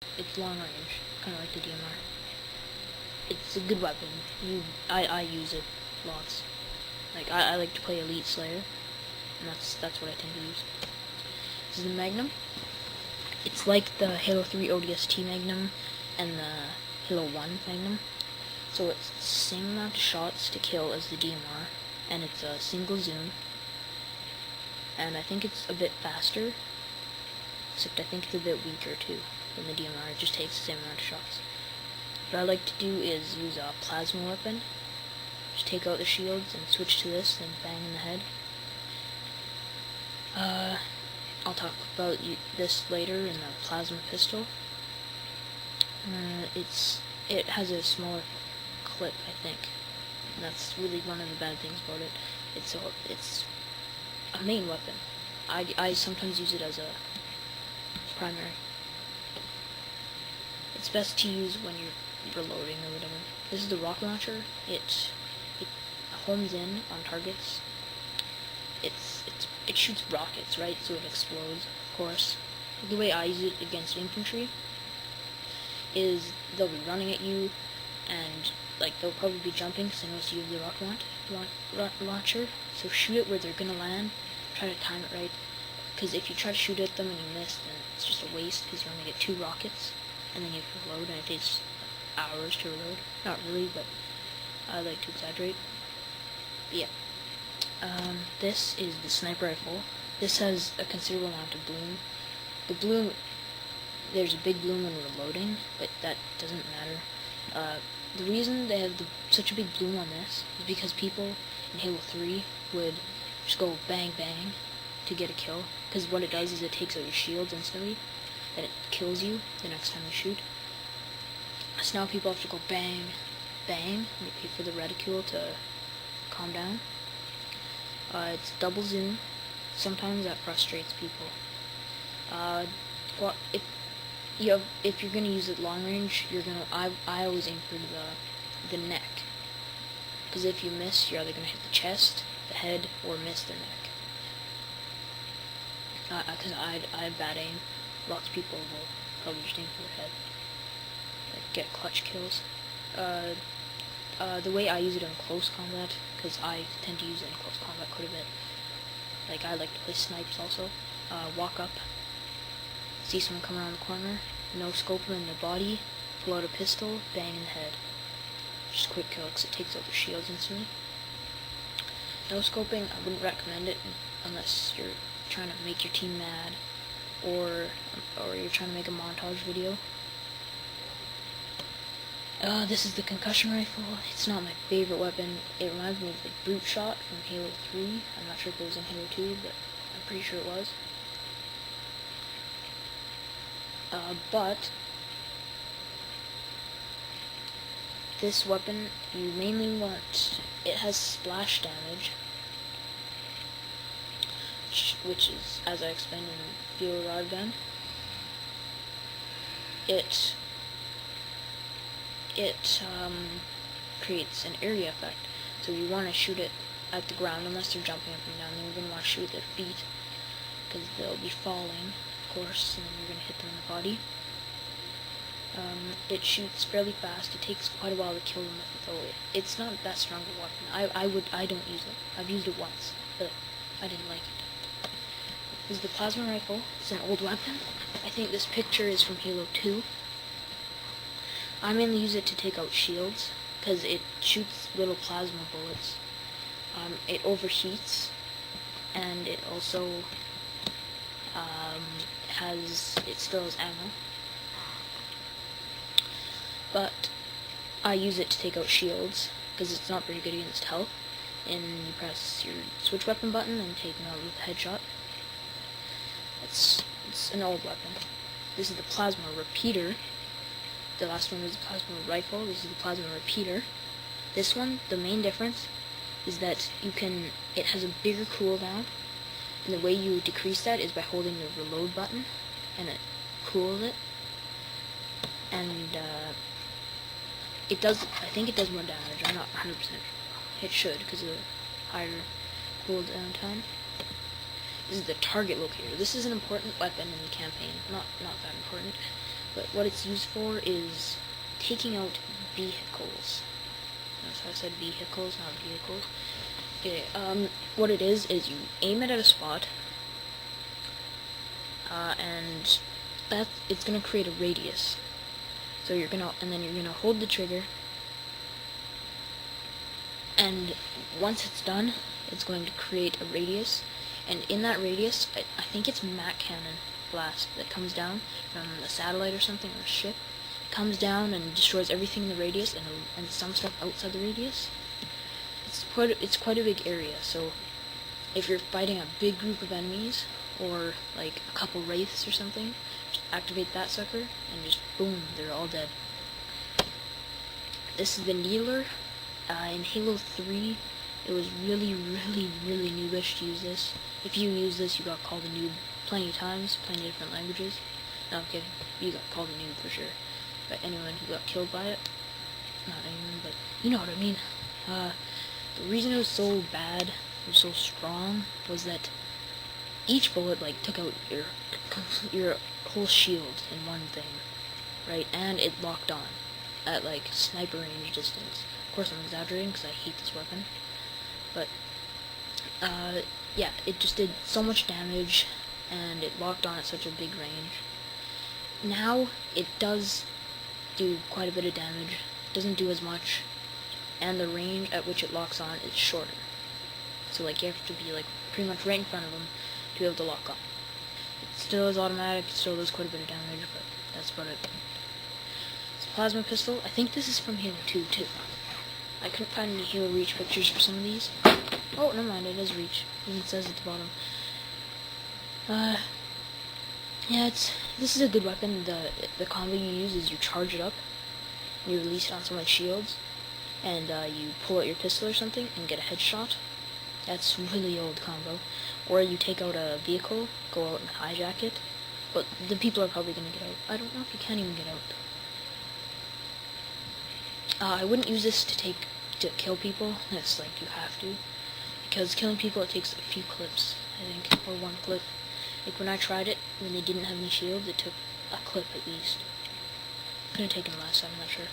It's long range, kind of like the DMR. It's a good weapon. I use it lots. Like I like to play Elite Slayer, and that's what I tend to use. This is the Magnum. It's like the Halo 3 ODST Magnum and the Halo 1 Magnum. So it's the same amount of shots to kill as the DMR, and it's a single zoom. And I think it's a bit faster, except I think it's a bit weaker too than the DMR. It just takes the same amount of shots. What I like to do is use a plasma weapon. Just take out the shields and switch to this, then bang in the head. I'll talk about this later in the plasma pistol. It has a smaller clip, I think. And that's really one of the bad things about it. It's a main weapon. I sometimes use it as a primary. It's best to use when you're reloading or whatever. This is the rocket launcher. It homes in on targets. It shoots rockets, right? So it explodes, of course. The way I use it against infantry is they'll be running at you, and like they'll probably be jumping because they notice you have the rocket launcher. So shoot it where they're gonna land. Try to time it right, because if you try to shoot at them and you miss, then it's just a waste because you only get 2 rockets, and then you have to reload, and it takes hours to reload. Not really, but I like to exaggerate. But yeah. This is the sniper rifle. This has a considerable amount of bloom. The bloom, there's a big bloom when reloading, but that doesn't matter. The reason they have such a big bloom on this is because people in Halo 3 would just go bang bang to get a kill, because what it does is it takes out your shields instantly, and it kills you the next time you shoot. So now people have to go bang bang, and you pay for the reticule to calm down. It's double zoom. Sometimes that frustrates people. Well, if you're gonna use it long range, I always aim for the neck, because if you miss, you're either gonna hit the chest, the head, or miss the neck. Because I have bad aim. Lots of people will probably just aim for the head, like get clutch kills. The way I use it in close combat, because I tend to use it in close combat quite a bit. Like, I like to play snipes also. Walk up, see someone come around the corner, no scope them in their body, pull out a pistol, bang in the head. Just quick kill, because it takes out their shields instantly. No scoping, I wouldn't recommend it unless you're trying to make your team mad, or you're trying to make a montage video. This is the concussion rifle. It's not my favorite weapon. It reminds me of the brute shot from Halo 3. I'm not sure if it was in Halo 2, but I'm pretty sure it was. But this weapon, you mainly want, it has splash damage, which is, as I explained in Fuel Rod Gun, it creates an area effect. So you want to shoot it at the ground, unless they're jumping up and down. Then you're going to want to shoot their feet, because they'll be falling, of course, and then you're going to hit them in the body. It shoots fairly fast. It takes quite a while to kill them with it, though. It's not that strong a weapon. I don't use it. I've used it once, but I didn't like it. This is the plasma rifle. It's an old weapon. I think this picture is from Halo 2. I mainly use it to take out shields, because it shoots little plasma bullets. It overheats, and it also it still has ammo. But I use it to take out shields, because it's not very good against health. And you press your switch weapon button and take them out with a headshot. It's an old weapon. This is the plasma repeater. The last one was the plasma rifle. This is the plasma repeater. This one, the main difference is that it has a bigger cooldown, and the way you decrease that is by holding the reload button, and it cools it. And I think it does more damage. I'm not 100% sure. It should, because of the higher cooldown time. This is the target locator. This is an important weapon in the campaign. Not that important. But what it's used for is taking out vehicles. Notice how I said vehicles, not vehicles. Okay, what it is you aim it at a spot, and it's gonna create a radius. So you're gonna hold the trigger, and once it's done, it's going to create a radius, and in that radius, I think it's Mac Cannon blast that comes down from a satellite or something, or a ship, comes down and destroys everything in the radius, and some stuff outside the radius. It's quite a big area, so if you're fighting a big group of enemies, or like a couple wraiths or something, just activate that sucker, and just boom, they're all dead. This is the Kneeler. In Halo 3, it was really noobish to use this. If you use this, you got called a noob plenty of times, plenty of different languages. No, I'm kidding. You got called a noob for sure. But anyone who got killed by it, not anyone, but you know what I mean. The reason it was so bad, it was so strong, was that each bullet like took out your whole shield in one thing, right? And it locked on at like sniper range distance. Of course, I'm exaggerating because I hate this weapon, but yeah, it just did so much damage, and it locked on at such a big range. Now it does do quite a bit of damage. It doesn't do as much, and the range at which it locks on is shorter. So like you have to be like pretty much right in front of them to be able to lock on. It still is automatic. It still does quite a bit of damage, but that's about it. It's a plasma pistol. I think this is from Halo 2 too. I couldn't find any Halo Reach pictures for some of these. Oh, never mind, it is Reach. Even says at the bottom. Yeah, this is a good weapon. The combo you use is you charge it up, and you release it on someone's shields, and you pull out your pistol or something and get a headshot. That's really old combo. Or you take out a vehicle, go out and hijack it, but the people are probably gonna get out. I don't know if you can even get out. I wouldn't use this to kill people. It's like you have to, because killing people, it takes a few clips, I think, or one clip. Like when I tried it, when they didn't have any shields, it took a clip at least. Could have taken less, I'm not sure.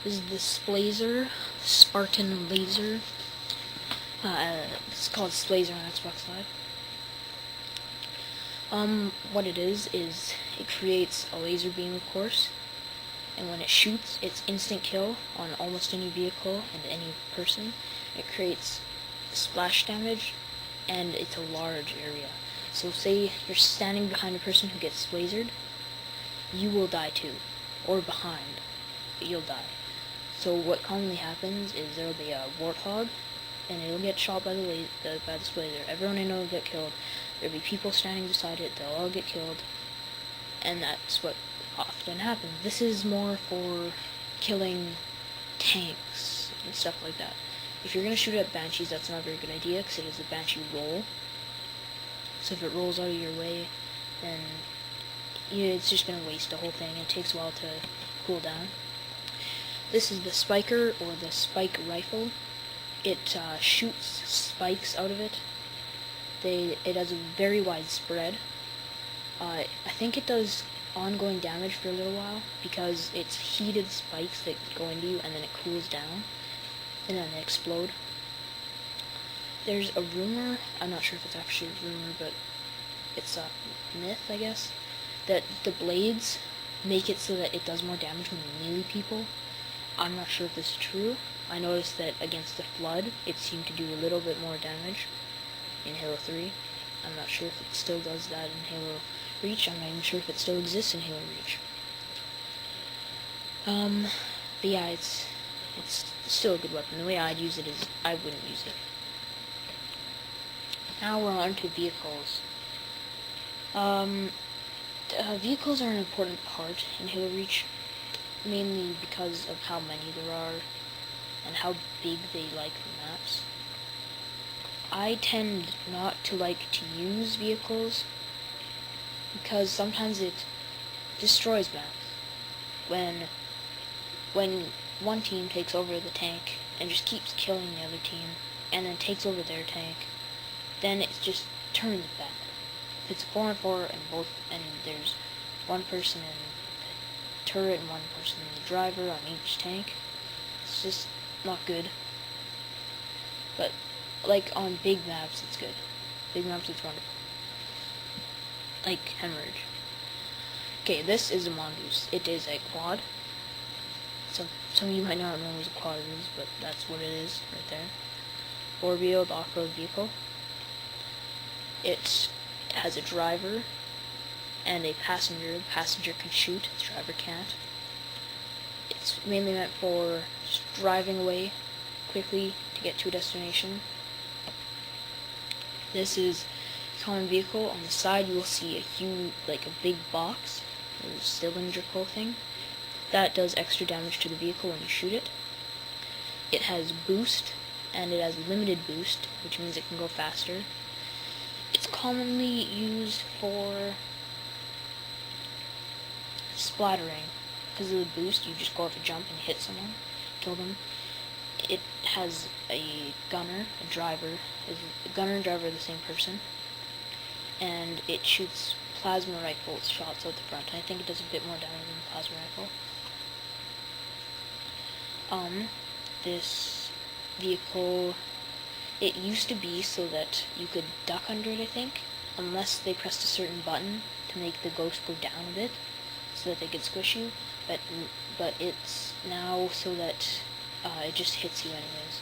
This is the Splazer, Spartan Laser. It's called Splazer on Xbox Live. What it is it creates a laser beam, of course, and when it shoots, it's instant kill on almost any vehicle and any person. It creates splash damage, and it's a large area. So say you're standing behind a person who gets lasered, you will die too, or behind, but you'll die. So what commonly happens is there'll be a warthog, and it'll get shot by the blazer. Everyone I know will get killed. There'll be people standing beside it, they'll all get killed, and that's what often happens. This is more for killing tanks and stuff like that. If you're going to shoot at Banshees, that's not a very good idea, because it is a Banshee roll. So if it rolls out of your way, then it's just going to waste the whole thing. It takes a while to cool down. This is the Spiker, or the Spike Rifle. It shoots spikes out of it. It has a very wide spread. I think it does ongoing damage for a little while, because it's heated spikes that go into you, and then it cools down, and then they explode. There's a rumor, I'm not sure if it's actually a rumor, but it's a myth, I guess, that the blades make it so that it does more damage when you melee people. I'm not sure if this is true. I noticed that against the Flood, it seemed to do a little bit more damage in Halo 3. I'm not sure if it still does that in Halo Reach. I'm not even sure if it still exists in Halo Reach. But yeah, it's still a good weapon. The way I'd use it is, I wouldn't use it. Now we're on to vehicles. Vehicles are an important part in Halo Reach, mainly because of how many there are, and how big they like the maps. I tend not to like to use vehicles, because sometimes it destroys maps. When one team takes over the tank and just keeps killing the other team, and then takes over their tank, then it just turns bad. If it's 4-on-4 and there's one person in the turret and one person in the driver on each tank. It's just not good. But, like, on big maps, it's good. Big maps, it's wonderful. Like, Hemorrhage. Okay, this is a mongoose. It is a quad. Some of you might not know what a quad is, but that's what it is, right there. Four-wheeled off-road vehicle. It has a driver and a passenger. The passenger can shoot, the driver can't. It's mainly meant for just driving away quickly to get to a destination. This is a common vehicle. On the side you will see a huge, like a big box, a cylindrical thing. That does extra damage to the vehicle when you shoot it. It has boost, and it has limited boost, which means it can go faster. It's commonly used for splattering. Because of the boost, you just go off a jump and hit someone, kill them. It has a gunner, a driver. The gunner and driver are the same person. And it shoots plasma rifle shots out the front. And I think it does a bit more damage than the plasma rifle. This vehicle, it used to be so that you could duck under it, I think, unless they pressed a certain button to make the ghost go down a bit, so that they could squish you, but it's now so that it just hits you anyways.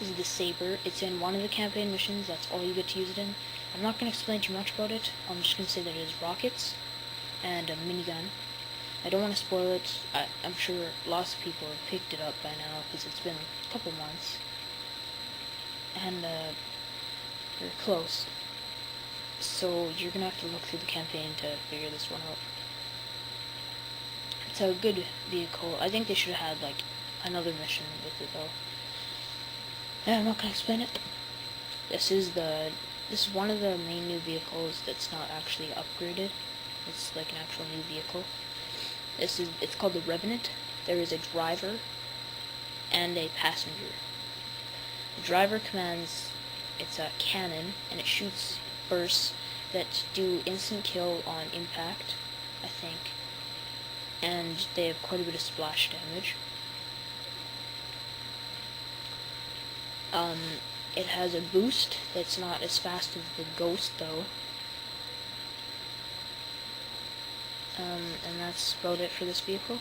This is the Saber. It's in one of the campaign missions. That's all you get to use it in. I'm not going to explain too much about it. I'm just going to say that it has rockets and a minigun. I don't want to spoil it. I'm sure lots of people have picked it up by now because it's been a couple months. And we're close. So you're going to have to look through the campaign to figure this one out. It's a good vehicle. I think they should have had like another mission with it though. Yeah, I'm not going to explain it. This is one of the main new vehicles that's not actually upgraded. It's like an actual new vehicle. It's called the Revenant. There is a driver and a passenger. The driver commands, it's a cannon, and it shoots bursts that do instant kill on impact, I think. And they have quite a bit of splash damage. It has a boost that's not as fast as the Ghost though. And that's about it for this vehicle.